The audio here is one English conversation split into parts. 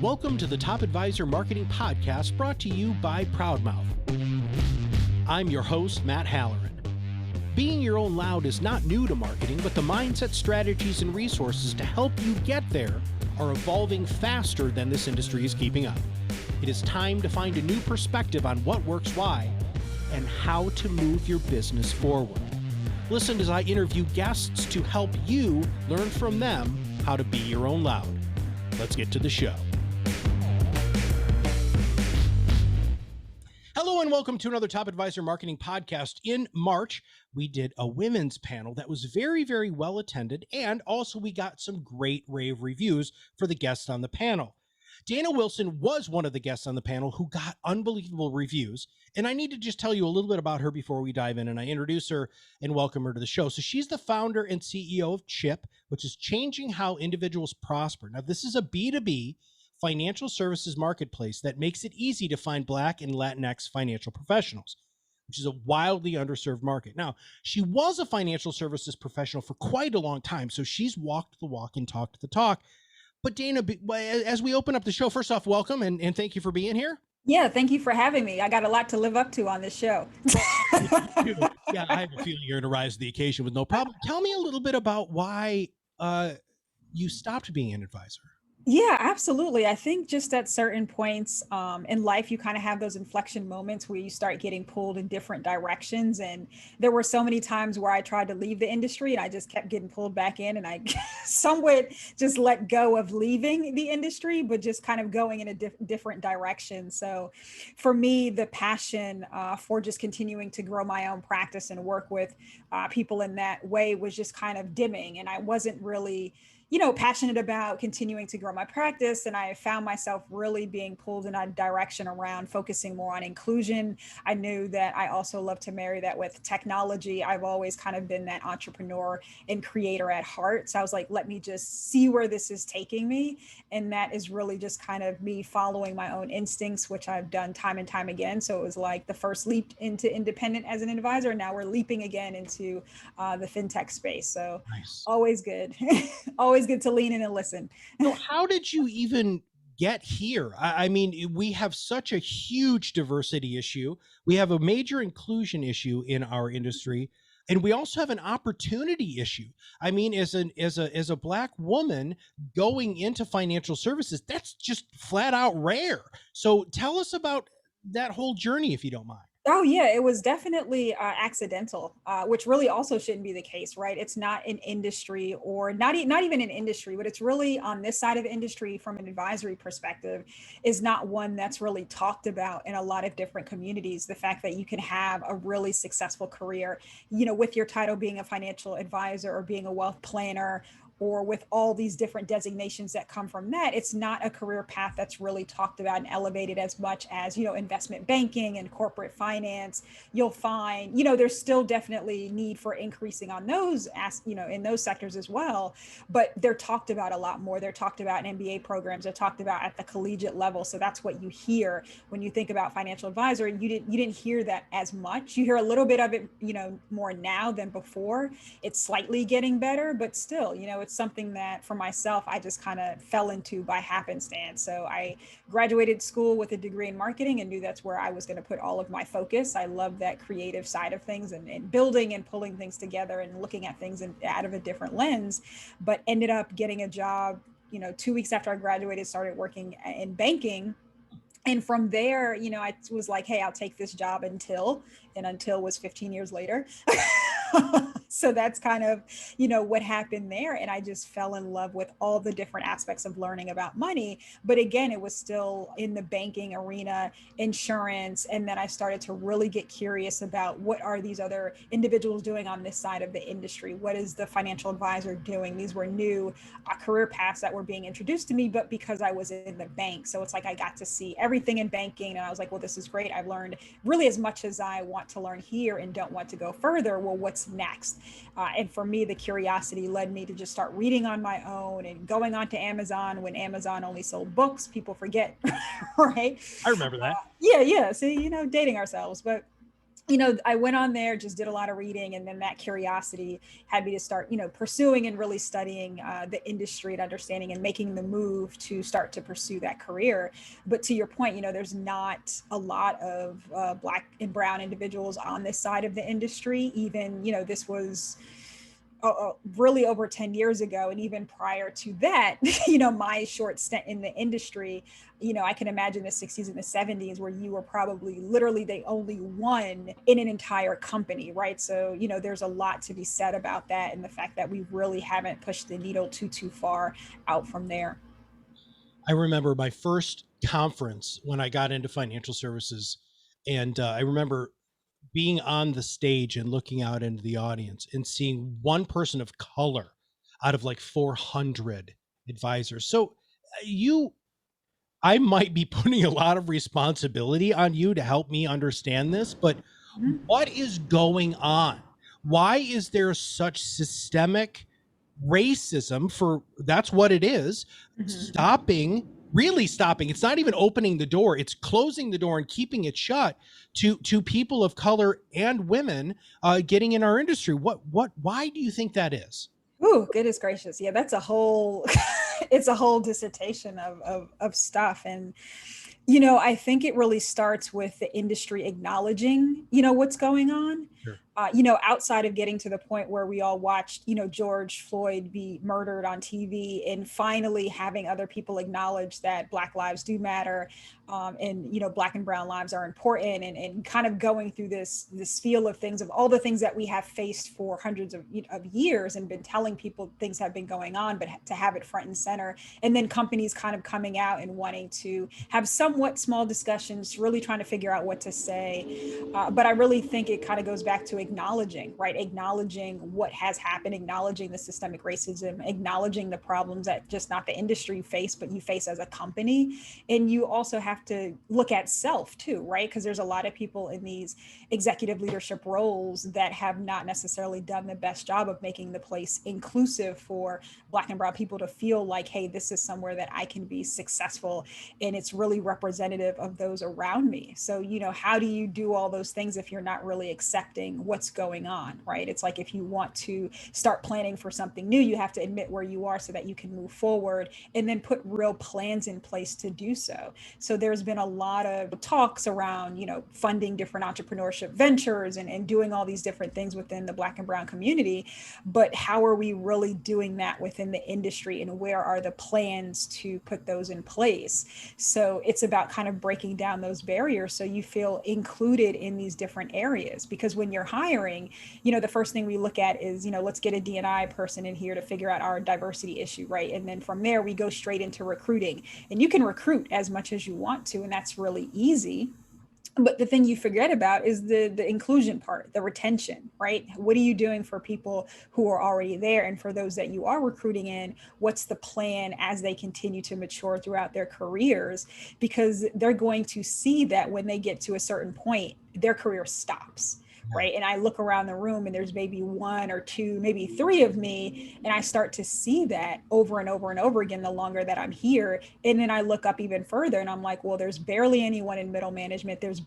Welcome to the Top Advisor Marketing Podcast brought to you by ProudMouth. I'm your host, Matt Halloran. Being your own loud is not new to marketing, but the mindset, strategies, and resources to help you get there are evolving faster than this industry is keeping up. It is time to find a new perspective on what works why and how to move your business forward. Listen as I interview guests to help you learn from them how to be your own loud. Let's get to the show. Hello and welcome to another Top Advisor Marketing Podcast. In March, we did a women's panel that was very, very well attended, and also we got some great rave reviews for the guests on the panel. Dana Wilson was one of the guests on the panel who got unbelievable reviews, and I need to just tell you a little bit about her before we dive in and I introduce her and welcome her to the show. So she's the founder and CEO of CHIP, which is Changing How Individuals Prosper. Now, this is a B2B financial services marketplace that makes it easy to find Black and Latinx financial professionals, which is a wildly underserved market. Now, she was a financial services professional for quite a long time, so she's walked the walk and talked the talk. But Dana, as we open up the show, first off, welcome and thank you for being here. Yeah, thank you for having me. I got a lot to live up to on this show. Yeah, I have a feeling you're going to rise to the occasion with no problem. Tell me a little bit about why you stopped being an advisor. Yeah, absolutely. I think just at certain points in life, you kind of have those inflection moments where you start getting pulled in different directions. And there were so many times where I tried to leave the industry and I just kept getting pulled back in, and I somewhat just let go of leaving the industry, but just kind of going in a different direction. So for me, the passion for just continuing to grow my own practice and work with people in that way was just kind of dimming. And I wasn't really passionate about continuing to grow my practice. And I found myself really being pulled in a direction around focusing more on inclusion. I knew that I also love to marry that with technology. I've always kind of been that entrepreneur and creator at heart. So I was like, let me just see where this is taking me. And that is really just kind of me following my own instincts, which I've done time and time again. So it was like the first leap into independent as an advisor. And now we're leaping again into the fintech space. So nice. Always good. Always good to lean in and listen. So how did you even get here? I mean, we have such a huge diversity issue. We have a major inclusion issue in our industry, and we also have an opportunity issue. I mean, as a Black woman going into financial services, that's just flat out rare. So tell us about that whole journey, if you don't mind. Oh yeah, it was definitely accidental, which really also shouldn't be the case, right? It's not an industry, or not even an industry, but it's really on this side of industry from an advisory perspective is not one that's really talked about in a lot of different communities. The fact that you can have a really successful career, with your title being a financial advisor or being a wealth planner, or with all these different designations that come from that, it's not a career path that's really talked about and elevated as much as, investment banking and corporate finance. You'll find, there's still definitely need for increasing on those, in those sectors as well, but they're talked about a lot more. They're talked about in MBA programs, they're talked about at the collegiate level. So that's what you hear when you think about financial advisor. You didn't hear that as much. You hear a little bit of it, more now than before. It's slightly getting better, but still, it's something that for myself, I just kind of fell into by happenstance. So I graduated school with a degree in marketing and knew that's where I was going to put all of my focus. I love that creative side of things and building and pulling things together and looking at things out of a different lens, but ended up getting a job, 2 weeks after I graduated, started working in banking. And from there, I was like, hey, I'll take this job until was 15 years later. So that's kind of, what happened there. And I just fell in love with all the different aspects of learning about money. But again, it was still in the banking arena, insurance. And then I started to really get curious about what are these other individuals doing on this side of the industry? What is the financial advisor doing? These were new career paths that were being introduced to me, but because I was in the bank. So it's like I got to see everything in banking. And I was like, well, this is great. I've learned really as much as I want to learn here and don't want to go further. Well, what's next? And for me, the curiosity led me to just start reading on my own and going on to Amazon when Amazon only sold books. People forget, right? I remember that. Yeah. So, dating ourselves. But I went on there, just did a lot of reading, and then that curiosity had me to start, pursuing and really studying the industry and understanding and making the move to start to pursue that career. But to your point, there's not a lot of Black and brown individuals on this side of the industry. Even, this was really over 10 years ago. And even prior to that, my short stint in the industry, I can imagine the 60s and the 70s where you were probably literally the only one in an entire company, right? So, there's a lot to be said about that, and the fact that we really haven't pushed the needle too far out from there. I remember my first conference when I got into financial services, and I remember being on the stage and looking out into the audience and seeing one person of color out of like 400 advisors. So you, I might be putting a lot of responsibility on you to help me understand this, but Mhm. what is going on? Why is there such systemic racism? For that's what it is, Mhm. stopping, really stopping. It's not even opening the door, it's closing the door and keeping it shut to people of color and women getting in our industry. Why do you think that is? Ooh, goodness gracious. Yeah, that's a whole it's a whole dissertation of stuff. And I think it really starts with the industry acknowledging, what's going on. Sure. Outside of getting to the point where we all watched, George Floyd be murdered on TV, and finally having other people acknowledge that Black lives do matter, and Black and brown lives are important, and kind of going through this feel of things, of all the things that we have faced for hundreds of years and been telling people things have been going on, but to have it front and center, and then companies kind of coming out and wanting to have somewhat small discussions, really trying to figure out what to say. But I really think it kind of goes back to acknowledging, right? Acknowledging what has happened, acknowledging the systemic racism, acknowledging the problems that just not the industry face, but you face as a company. And you also have to look at self too, right? Because there's a lot of people in these executive leadership roles that have not necessarily done the best job of making the place inclusive for Black and brown people to feel like, hey, this is somewhere that I can be successful, and it's really representative of those around me. So, how do you do all those things if you're not really accepting what's going on, right? It's like, if you want to start planning for something new, you have to admit where you are so that you can move forward, and then put real plans in place to do so. So there's been a lot of talks around, funding different entrepreneurship ventures, and doing all these different things within the Black and brown community. But how are we really doing that within the industry, and where are the plans to put those in place? So it's about kind of breaking down those barriers so you feel included in these different areas. Because when you're hiring, the first thing we look at is, let's get a D&I person in here to figure out our diversity issue, right? And then from there, we go straight into recruiting. And you can recruit as much as you want to, and that's really easy. But the thing you forget about is the inclusion part, the retention, right? What are you doing for people who are already there? And for those that you are recruiting in, what's the plan as they continue to mature throughout their careers? Because they're going to see that when they get to a certain point, their career stops, right? And I look around the room and there's maybe one or two, maybe three of me, and I start to see that over and over and over again the longer that I'm here. And then I look up even further and I'm like, well, there's barely anyone in middle management, there's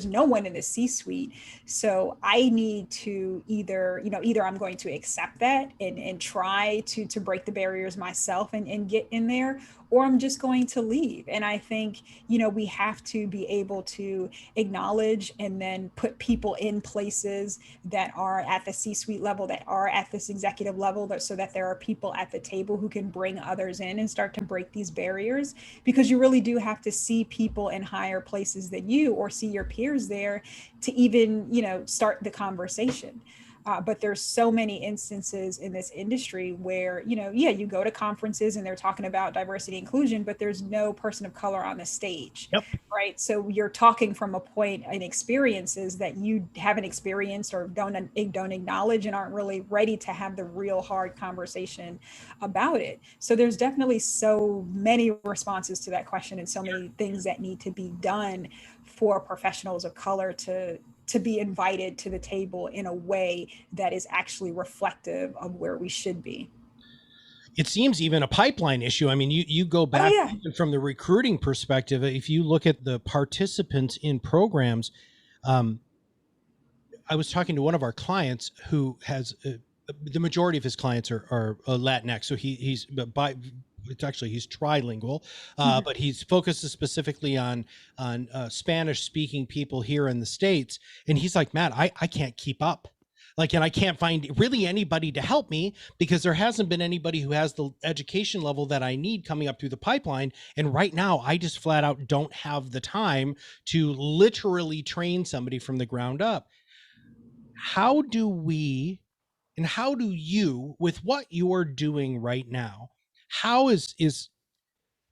no one in the C-suite. So I need to either I'm going to accept that and try to break the barriers myself and get in there, or I'm just going to leave. And I think, we have to be able to acknowledge and then put people in places that are at the C-suite level, that are at this executive level, so that there are people at the table who can bring others in and start to break these barriers. Because you really do have to see people in higher places than you, or see your peers there, to even, start the conversation. But there's so many instances in this industry where, you go to conferences and they're talking about diversity inclusion, but there's no person of color on the stage, Yep. right? So you're talking from a point and experiences that you haven't experienced, or don't acknowledge, and aren't really ready to have the real hard conversation about it. So there's definitely so many responses to that question, and so many things that need to be done for professionals of color to be invited to the table in a way that is actually reflective of where we should be. It seems even a pipeline issue. I mean, you go Oh back yeah. even from the recruiting perspective. If you look at the participants in programs, um, I was talking to one of our clients who has the majority of his clients are Latinx. So he's by it's actually he's trilingual, Mhm. but he's focused specifically on Spanish speaking people here in the States. And he's like, Matt, I can't keep up. Like, and I can't find really anybody to help me because there hasn't been anybody who has the education level that I need coming up through the pipeline. And right now, I just flat out don't have the time to literally train somebody from the ground up. How do we and how do you, with what you're doing right now, how is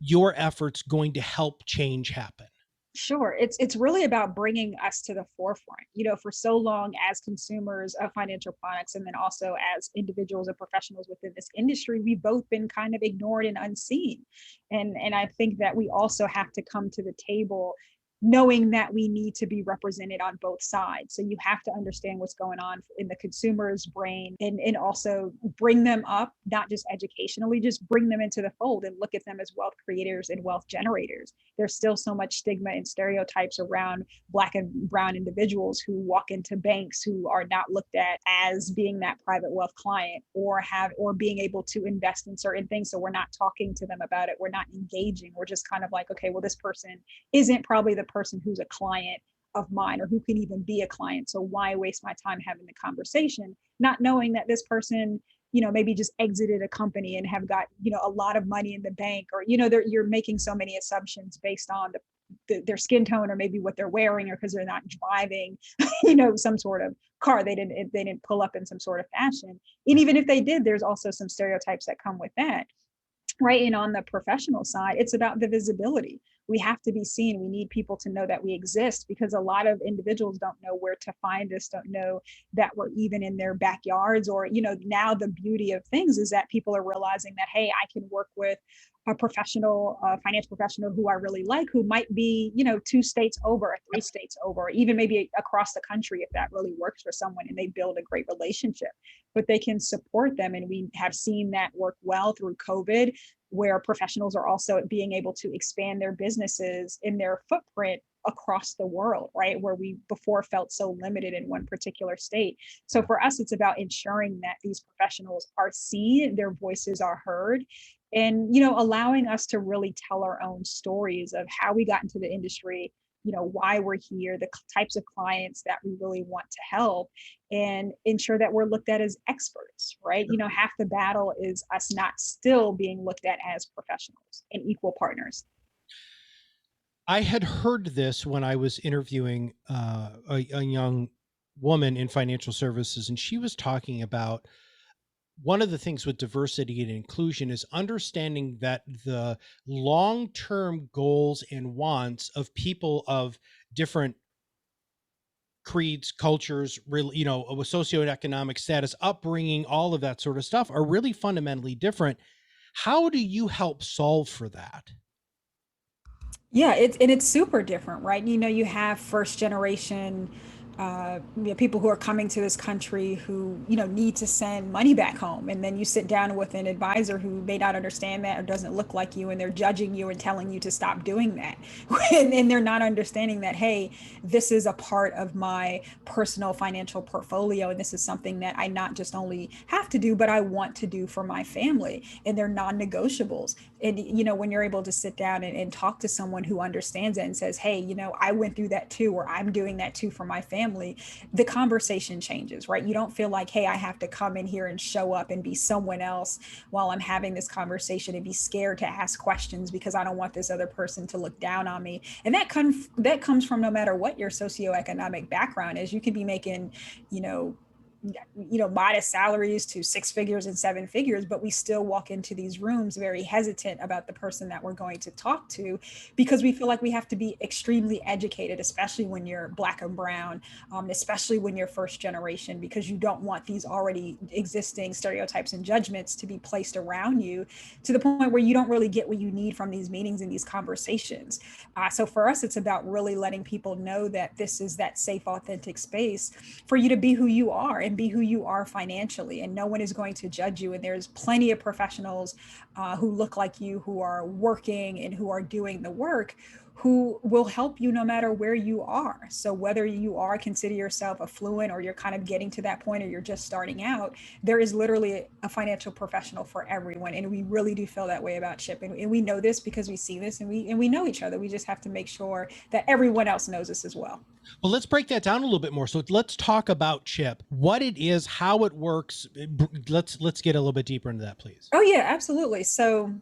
your efforts going to help change happen? Sure. It's really about bringing us to the forefront. For so long as consumers of financial products, and then also as individuals and professionals within this industry, we've both been kind of ignored and unseen. And I think that we also have to come to the table knowing that we need to be represented on both sides. So you have to understand what's going on in the consumer's brain, and also bring them up, not just educationally, just bring them into the fold and look at them as wealth creators and wealth generators. There's still so much stigma and stereotypes around Black and brown individuals who walk into banks who are not looked at as being that private wealth client, or being able to invest in certain things. So we're not talking to them about it, we're not engaging, we're just kind of like, okay, well, this person isn't probably the person who's a client of mine, or who can even be a client, so why waste my time having the conversation, not knowing that this person maybe just exited a company and have got a lot of money in the bank, or you're making so many assumptions based on their skin tone, or maybe what they're wearing, or because they're not driving some sort of car, they didn't pull up in some sort of fashion. And even if they did, there's also some stereotypes that come with that, right? And on the professional side, it's about the visibility. We have to be seen. We need people to know that we exist, because a lot of individuals don't know where to find us, don't know that we're even in their backyards. Or now the beauty of things is that people are realizing that, hey, I can work with a professional, a financial professional who I really like, who might be 2 states over, or 3 states over, or even maybe across the country, if that really works for someone and they build a great relationship. But they can support them, and we have seen that work well through COVID, where professionals are also being able to expand their businesses in their footprint across the world, right? Where we before felt so limited in one particular state. So for us, it's about ensuring that these professionals are seen, their voices are heard, and allowing us to really tell our own stories of how we got into the industry, why we're here, the types of clients that we really want to help, and ensure that we're looked at as experts, right? Half the battle is us not still being looked at as professionals and equal partners. I had heard this when I was interviewing a young woman in financial services, and she was talking about one of the things with diversity and inclusion is understanding that the long-term goals and wants of people of different creeds, cultures, really, with socioeconomic status, upbringing, all of that sort of stuff are really fundamentally different. How do you help solve for that? Yeah, it's super different, right? You have first generation people who are coming to this country who need to send money back home, and then you sit down with an advisor who may not understand that or doesn't look like you, and they're judging you and telling you to stop doing that, and they're not understanding that, hey, this is a part of my personal financial portfolio, and this is something that I not just only have to do, but I want to do for my family, and they're non-negotiables. And when you're able to sit down and talk to someone who understands it and says, hey, I went through that too, or I'm doing that too for my family, the conversation changes, right? You don't feel like, hey, I have to come in here and show up and be someone else while I'm having this conversation, and be scared to ask questions because I don't want this other person to look down on me. And that comes from, no matter what your socioeconomic background is, you could be making you know modest salaries to 6 figures and 7 figures, but we still walk into these rooms very hesitant about the person that we're going to talk to, because we feel like we have to be extremely educated, especially when you're Black and brown, especially when you're first generation, because you don't want these already existing stereotypes and judgments to be placed around you, to the point where you don't really get what you need from these meetings and these conversations. So for us, it's about really letting people know that this is that safe, authentic space for you to be who you are, and be who you are financially, and no one is going to judge you. And there's plenty of professionals who look like you, who are working and who are doing the work, who will help you no matter where you are. So whether you are consider yourself affluent or you're kind of getting to that point or you're just starting out, there is literally a financial professional for everyone. And we really do feel that way about Chip. And we know this because we see this, and we know each other. We just have to make sure that everyone else knows this as well. Well, let's break that down a little bit more. So let's talk about Chip, what it is, how it works. Let's get a little bit deeper into that, please. Oh yeah, absolutely. So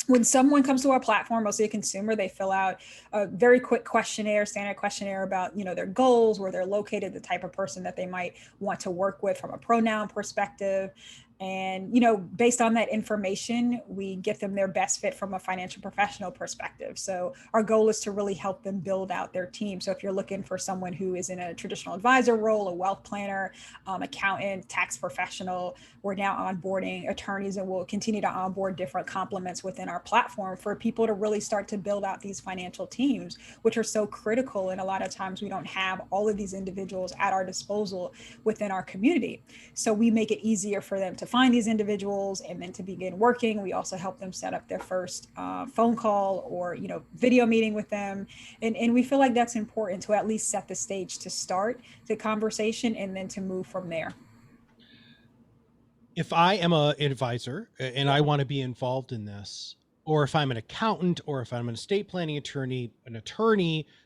when someone comes to our platform, mostly a consumer, they fill out a very quick questionnaire, standard questionnaire about, their goals, where they're located, the type of person that they might want to work with from a pronoun perspective. And, based on that information, we get them their best fit from a financial professional perspective. So our goal is to really help them build out their team. So if you're looking for someone who is in a traditional advisor role, a wealth planner, accountant, tax professional, we're now onboarding attorneys, and we'll continue to onboard different complements within our platform for people to really start to build out these financial teams, which are so critical. And a lot of times we don't have all of these individuals at our disposal within our community. So we make it easier for them to find these individuals and then to begin working. We also help them set up their first phone call or video meeting with them, and we feel like that's important to at least set the stage to start the conversation and then to move from there. If I am an advisor and I want to be involved in this, or if I'm an accountant, or if I'm an estate planning attorney,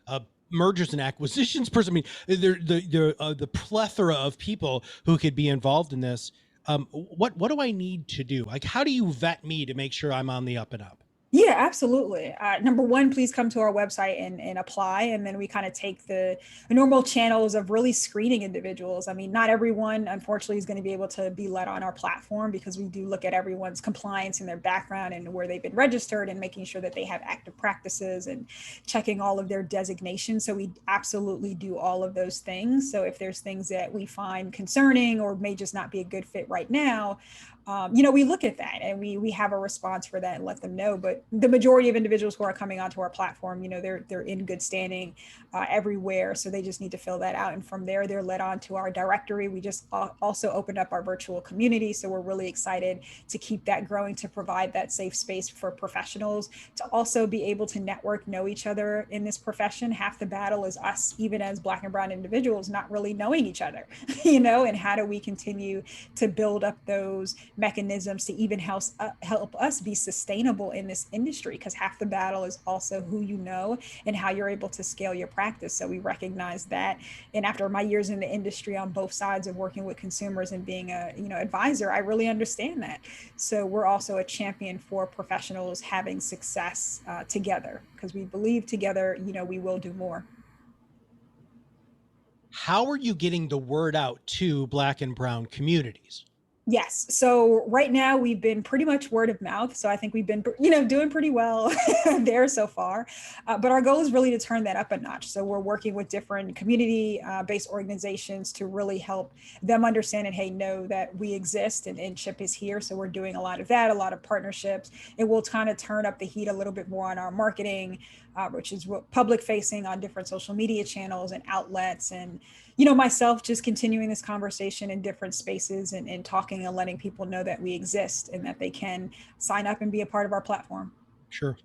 a mergers and acquisitions person, I mean, the plethora of people who could be involved in this. What do I need to do? Like, how do you vet me to make sure I'm on the up and up? Yeah, absolutely. Number one, please come to our website and apply. And then we kind of take the normal channels of really screening individuals. I mean, not everyone, unfortunately, is going to be able to be let on our platform because we do look at everyone's compliance and their background and where they've been registered and making sure that they have active practices and checking all of their designations. So we absolutely do all of those things. So if there's things that we find concerning or may just not be a good fit right now, we look at that and we have a response for that and let them know. But the majority of individuals who are coming onto our platform, they're in good standing everywhere. So they just need to fill that out. And from there, they're led on to our directory. We just also opened up our virtual community. So we're really excited to keep that growing, to provide that safe space for professionals to also be able to network, know each other in this profession. Half the battle is us, even as Black and brown individuals, not really knowing each other, and how do we continue to build up those mechanisms to even help us be sustainable in this industry, because half the battle is also who you know and how you're able to scale your practice. So we recognize that. And after my years in the industry on both sides of working with consumers and being a advisor, I really understand that. So we're also a champion for professionals having success together, because we believe together, we will do more. How are you getting the word out to Black and brown communities? Yes. So right now we've been pretty much word of mouth. So I think we've been, doing pretty well there so far. But our goal is really to turn that up a notch. So we're working with different community-based organizations to really help them understand and, hey, know that we exist and Chip is here. So we're doing a lot of that, a lot of partnerships. And we'll kind of turn up the heat a little bit more on our marketing, which is public facing on different social media channels and outlets. And myself just continuing this conversation in different spaces and talking and letting people know that we exist and that they can sign up and be a part of our platform. Sure.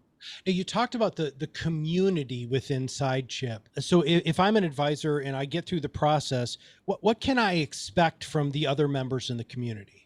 Now, you talked about the community within Sideship. So if I'm an advisor and I get through the process, what can I expect from the other members in the community?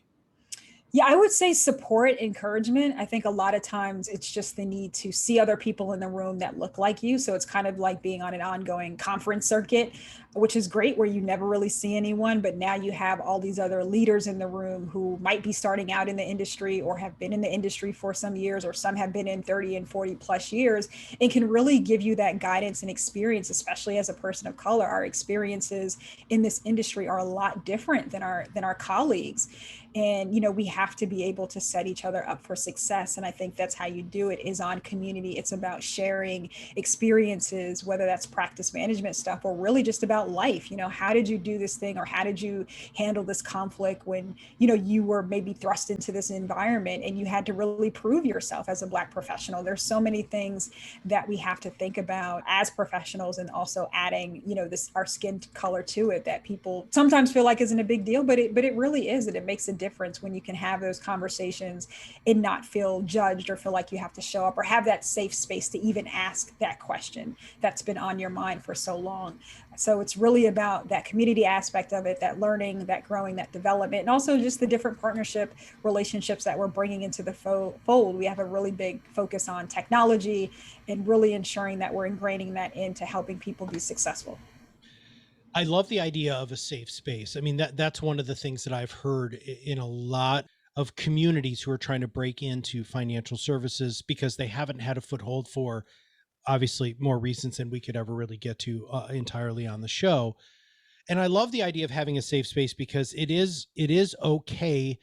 Yeah, I would say support, encouragement. I think a lot of times it's just the need to see other people in the room that look like you. So it's kind of like being on an ongoing conference circuit, which is great, where you never really see anyone, but now you have all these other leaders in the room who might be starting out in the industry or have been in the industry for some years, or some have been in 30 and 40 plus years, and can really give you that guidance and experience, especially as a person of color. Our experiences in this industry are a lot different than our colleagues. And, we have to be able to set each other up for success. And I think that's how you do it, is on community. It's about sharing experiences, whether that's practice management stuff or really just about life. How did you do this thing, or how did you handle this conflict when, you were maybe thrust into this environment and you had to really prove yourself as a Black professional. There's so many things that we have to think about as professionals, and also adding, our skin color to it, that people sometimes feel like isn't a big deal, but it really is, and it makes a difference when you can have those conversations and not feel judged or feel like you have to show up or have that safe space to even ask that question that's been on your mind for so long. So it's really about that community aspect of it, that learning, that growing, that development, and also just the different partnership relationships that we're bringing into the fold. We have a really big focus on technology and really ensuring that we're ingraining that into helping people be successful. I love the idea of a safe space. I mean, that's one of the things that I've heard in a lot of communities who are trying to break into financial services because they haven't had a foothold for obviously more reasons than we could ever really get to entirely on the show. And I love the idea of having a safe space because it is okay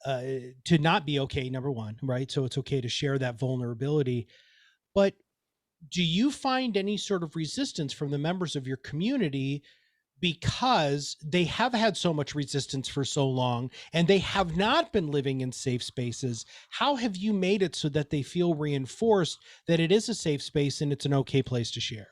to not be okay. Number one, right? So it's okay to share that vulnerability. But do you find any sort of resistance from the members of your community because they have had so much resistance for so long and they have not been living in safe spaces? How have you made it so that they feel reinforced that it is a safe space and it's an okay place to share?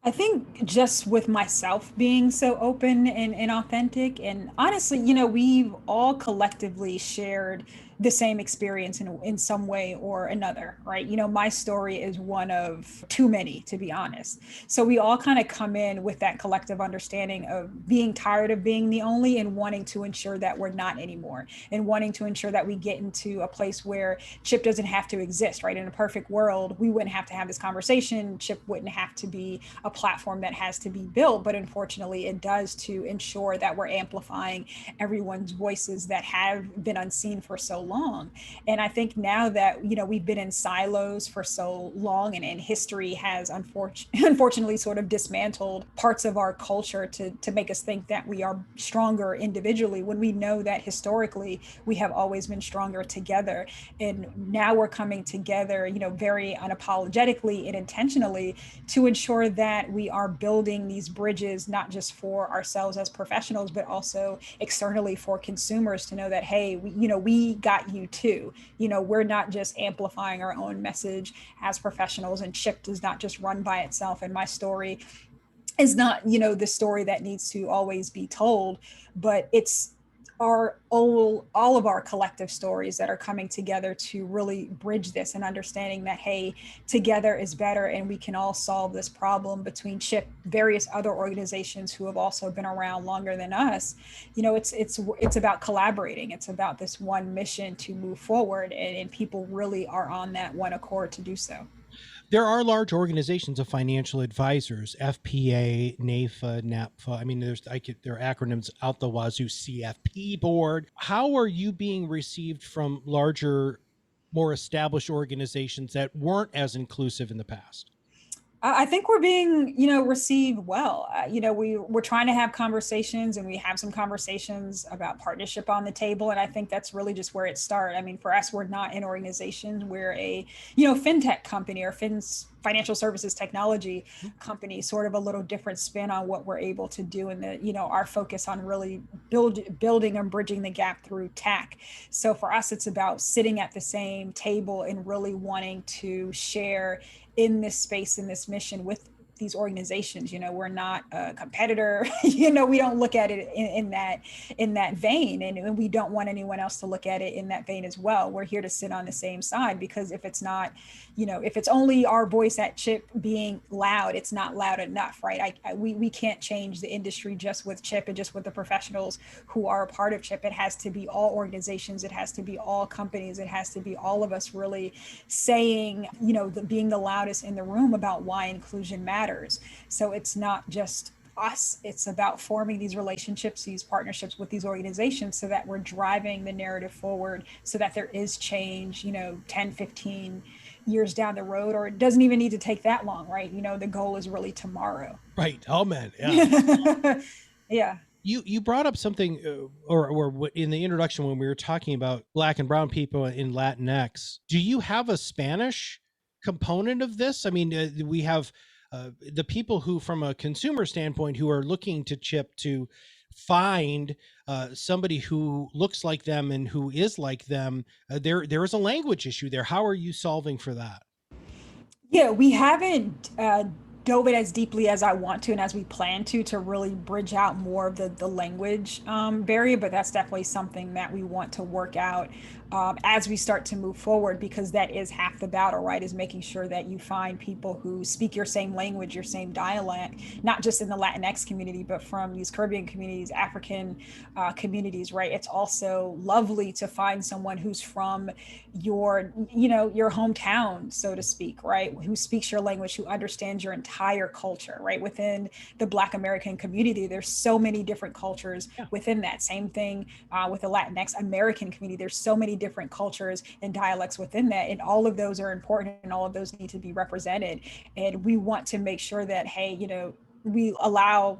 I think just with myself being so open and authentic, and honestly, we've all collectively shared the same experience in some way or another, right? My story is one of too many, to be honest. So we all kind of come in with that collective understanding of being tired of being the only and wanting to ensure that we're not anymore, and wanting to ensure that we get into a place where Chip doesn't have to exist, right? In a perfect world, we wouldn't have to have this conversation. Chip wouldn't have to be a platform that has to be built, but unfortunately it does, to ensure that we're amplifying everyone's voices that have been unseen for so long. And I think now that we've been in silos for so long, and history has unfortunately sort of dismantled parts of our culture to make us think that we are stronger individually, when we know that historically we have always been stronger together. And now we're coming together, very unapologetically and intentionally, to ensure that we are building these bridges, not just for ourselves as professionals, but also externally for consumers to know that, hey, we got you too. We're not just amplifying our own message as professionals, and Chip does not just run by itself. And my story is not, the story that needs to always be told, but it's all of our collective stories that are coming together to really bridge this, and understanding that, hey, together is better, and we can all solve this problem between Chip, various other organizations who have also been around longer than us. It's about collaborating. It's about this one mission to move forward, and people really are on that one accord to do so. There are large organizations of financial advisors, FPA, NAFA, NAPFA. I mean, there are acronyms out the wazoo, CFP board. How are you being received from larger, more established organizations that weren't as inclusive in the past? I think we're being, received well. We're trying to have conversations, and we have some conversations about partnership on the table. And I think that's really just where it started. I mean, for us, we're not an organization. We're a, fintech company, or financial services technology company, sort of a little different spin on what we're able to do, and our focus on really building and bridging the gap through tech. So for us, it's about sitting at the same table and really wanting to share in this space, in this mission with these organizations. We're not a competitor. We don't look at it in that vein, and we don't want anyone else to look at it in that vein as well. We're here to sit on the same side, because if it's not, if it's only our voice at Chip being loud, it's not loud enough, right? We can't change the industry just with Chip and just with the professionals who are a part of Chip. It has to be all organizations. It has to be all companies. It has to be all of us really saying, being the loudest in the room about why inclusion matters. So it's not just us, it's about forming these relationships, these partnerships with these organizations, so that we're driving the narrative forward, so that there is change, 10, 15 years down the road, or it doesn't even need to take that long, right? The goal is really tomorrow. Right. Oh man. Yeah. Yeah. You brought up something, or in the introduction when we were talking about Black and brown people in Latinx. Do you have a Spanish component of this? I mean, we have the people who, from a consumer standpoint, who are looking to Chip to find somebody who looks like them and who is like them. There is a language issue there. How are you solving for that? Yeah, we haven't dove it as deeply as I want to and as we plan to really bridge out more of the language barrier. But that's definitely something that we want to work out as we start to move forward, because that is half the battle, right? Is making sure that you find people who speak your same language, your same dialect, not just in the Latinx community, but from these Caribbean communities, African communities, right? It's also lovely to find someone who's from your, your hometown, so to speak, right? Who speaks your language, who understands your entire culture, right? Within the Black American community, there's so many different cultures Yeah. within that. Same thing with the Latinx American community. There's so many different cultures and dialects within that, and all of those are important, and all of those need to be represented. And we want to make sure that, hey, we allow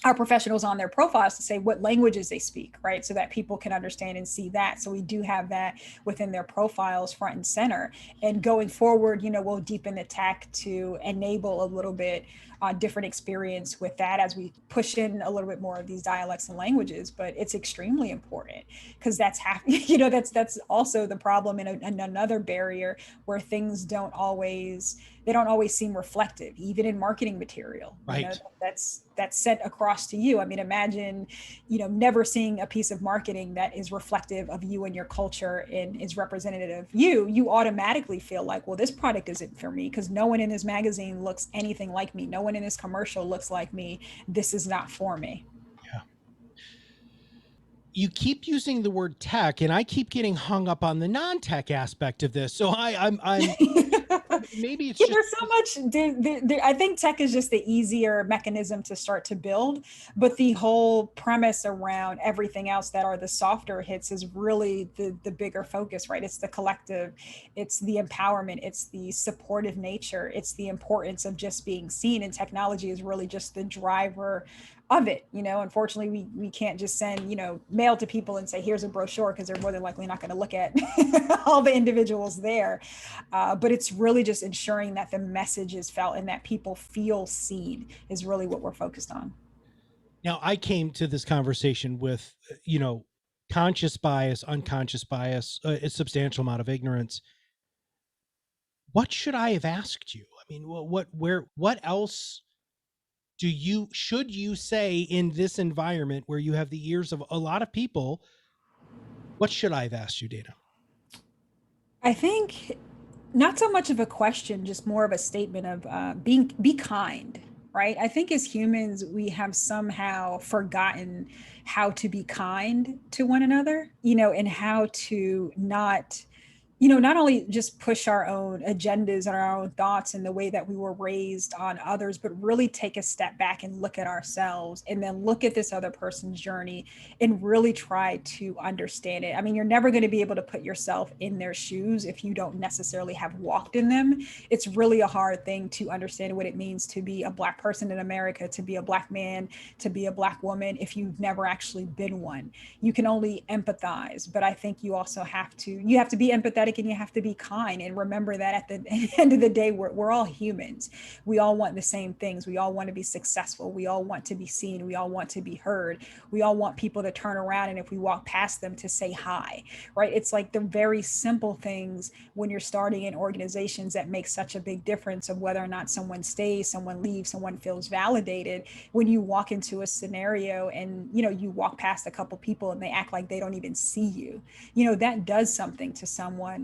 our professionals on their profiles to say what languages they speak, right? So that people can understand and see that. So we do have that within their profiles front and center. And going forward, we'll deepen the tech to enable a little bit different experience with that as we push in a little bit more of these dialects and languages. But it's extremely important, because that's that's also the problem, and another barrier where things don't always seem reflective, even in marketing material. Right. That's sent across to you. I mean, imagine, never seeing a piece of marketing that is reflective of you and your culture and is representative of you. You automatically feel like, well, this product isn't for me because no one in this magazine looks anything like me. No one in this commercial looks like me. This is not for me. Yeah. You keep using the word tech, and I keep getting hung up on the non-tech aspect of this. So I'm maybe it's Yeah, just there's so much. I think tech is just the easier mechanism to start to build, but the whole premise around everything else that are the softer hits is really the bigger focus, right? It's the collective, it's the empowerment, it's the supportive nature, it's the importance of just being seen. And technology is really just the driver of it. Unfortunately, we can't just send mail to people and say, here's a brochure, because they're more than likely not going to look at all the individuals there. But it's really just ensuring that the message is felt and that people feel seen is really what we're focused on. now I came to this conversation with, conscious bias, unconscious bias, a substantial amount of ignorance. What should I have asked you? I mean, what else should you say in this environment where you have the ears of a lot of people? What should I have asked you, Dana? I think not so much of a question, just more of a statement of be kind, right? I think as humans, we have somehow forgotten how to be kind to one another, and how to not only just push our own agendas and our own thoughts in the way that we were raised on others, but really take a step back and look at ourselves, and then look at this other person's journey and really try to understand it. I mean, you're never going to be able to put yourself in their shoes if you don't necessarily have walked in them. It's really a hard thing to understand what it means to be a Black person in America, to be a Black man, to be a Black woman, if you've never actually been one. You can only empathize, but I think you also have to be empathetic, and you have to be kind, and remember that at the end of the day, we're all humans. We all want the same things. We all want to be successful. We all want to be seen. We all want to be heard. We all want people to turn around, and if we walk past them, to say hi, right? It's like the very simple things when you're starting in organizations that make such a big difference of whether or not someone stays, someone leaves, someone feels validated. When you walk into a scenario and you walk past a couple people and they act like they don't even see you, that does something to someone.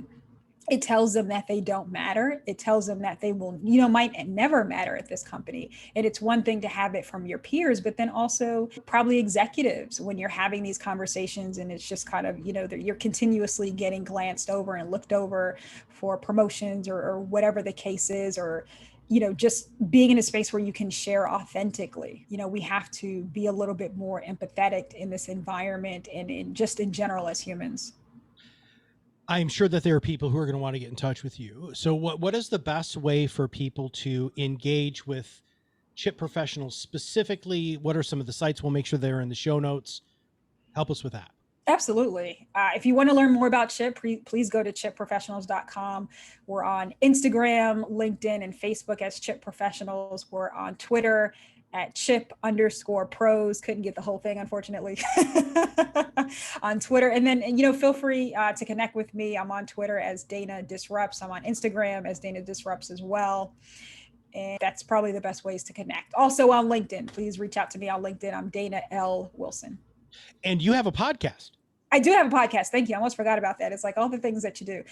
It tells them that they don't matter. It tells them that they will, might never matter at this company. And it's one thing to have it from your peers, but then also probably executives when you're having these conversations, and it's just kind of, you're continuously getting glanced over and looked over for promotions, or whatever the case is, or just being in a space where you can share authentically. We have to be a little bit more empathetic in this environment, and just in general as humans. I'm sure that there are people who are going to want to get in touch with you. So what is the best way for people to engage with chip professionals specifically? What are some of the sites? We'll make sure they're in the show notes. Help us with that. Absolutely. If you want to learn more about Chip, please go to chipprofessionals.com. We're on Instagram, LinkedIn, and Facebook as Chip Professionals. We're on Twitter at chip_pros. Couldn't get the whole thing, unfortunately, on Twitter. And then, feel free to connect with me. I'm on Twitter as Dana Disrupts. I'm on Instagram as Dana Disrupts as well. And that's probably the best ways to connect. Also on LinkedIn, please reach out to me on LinkedIn. I'm Dana L. Wilson. And you have a podcast. I do have a podcast. Thank you. I almost forgot about that. It's like all the things that you do.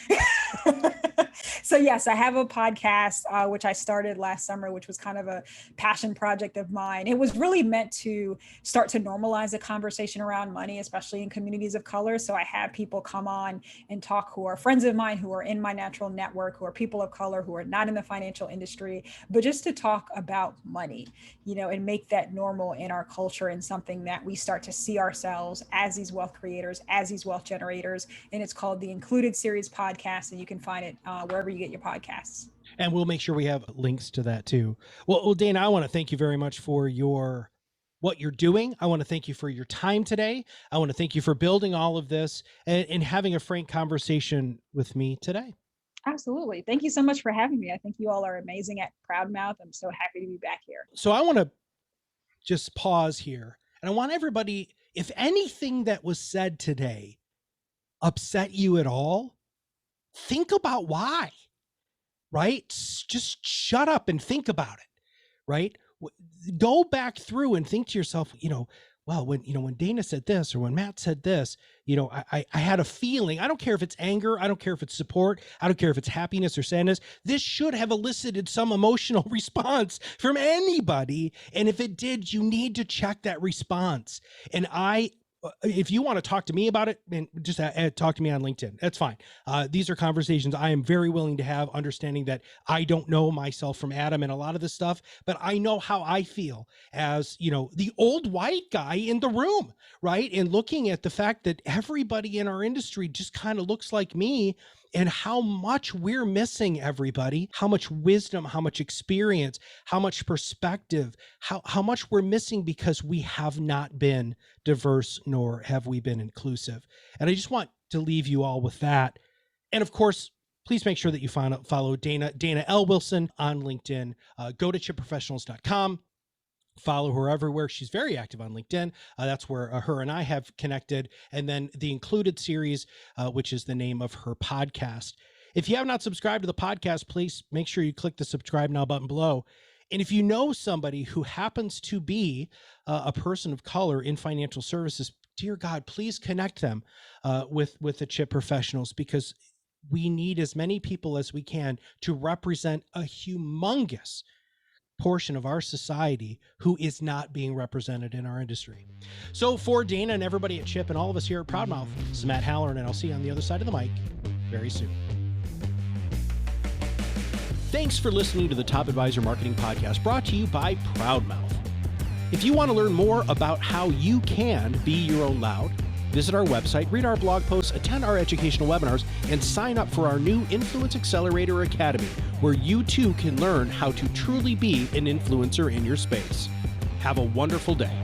So yes, I have a podcast, which I started last summer, which was kind of a passion project of mine. It was really meant to start to normalize the conversation around money, especially in communities of color. So I have people come on and talk who are friends of mine, who are in my natural network, who are people of color, who are not in the financial industry, but just to talk about money, and make that normal in our culture and something that we start to see ourselves as these wealth creators, as these wealth generators. And it's called the Included Series Podcast, and you can find it wherever you get your podcasts. And we'll make sure we have links to that too. Well, Dana, I want to thank you very much for what you're doing. I want to thank you for your time today. I want to thank you for building all of this and having a frank conversation with me today. Absolutely. Thank you so much for having me. I think you all are amazing at ProudMouth. I'm so happy to be back here. So I want to just pause here, and I want everybody, if anything that was said today upset you at all, think about why, right? Just shut up and think about it, right? Go back through and think to yourself, well, when Dana said this, or when Matt said this, I had a feeling. I don't care if it's anger. I don't care if it's support. I don't care if it's happiness or sadness. This should have elicited some emotional response from anybody. And if it did, you need to check that response. And if you want to talk to me about it, and just talk to me on LinkedIn. That's fine. These are conversations I am very willing to have, understanding that I don't know myself from Adam and a lot of this stuff, but I know how I feel as, the old white guy in the room, right? And looking at the fact that everybody in our industry just kind of looks like me, and how much we're missing, everybody, how much wisdom, how much experience, how much perspective, how much we're missing because we have not been diverse, nor have we been inclusive. And I just want to leave you all with that. And of course, please make sure that you follow Dana L. Wilson on LinkedIn. Go to chipprofessionals.com. Follow her everywhere. She's very active on LinkedIn. That's where her and I have connected. And then the Included Series, which is the name of her podcast. If you have not subscribed to the podcast, please make sure you click the subscribe now button below. And if you know somebody who happens to be a person of color in financial services, dear God, please connect them with the Chip Professionals, because we need as many people as we can to represent a humongous portion of our society who is not being represented in our industry. So for Dana and everybody at Chip and all of us here at ProudMouth, this is Matt Halloran, and I'll see you on the other side of the mic very soon. Thanks for listening to the Top Advisor Marketing Podcast, brought to you by ProudMouth. If you want to learn more about how you can be your own loud, visit our website, read our blog posts, attend our educational webinars, and sign up for our new Influence Accelerator Academy, where you too can learn how to truly be an influencer in your space. Have a wonderful day.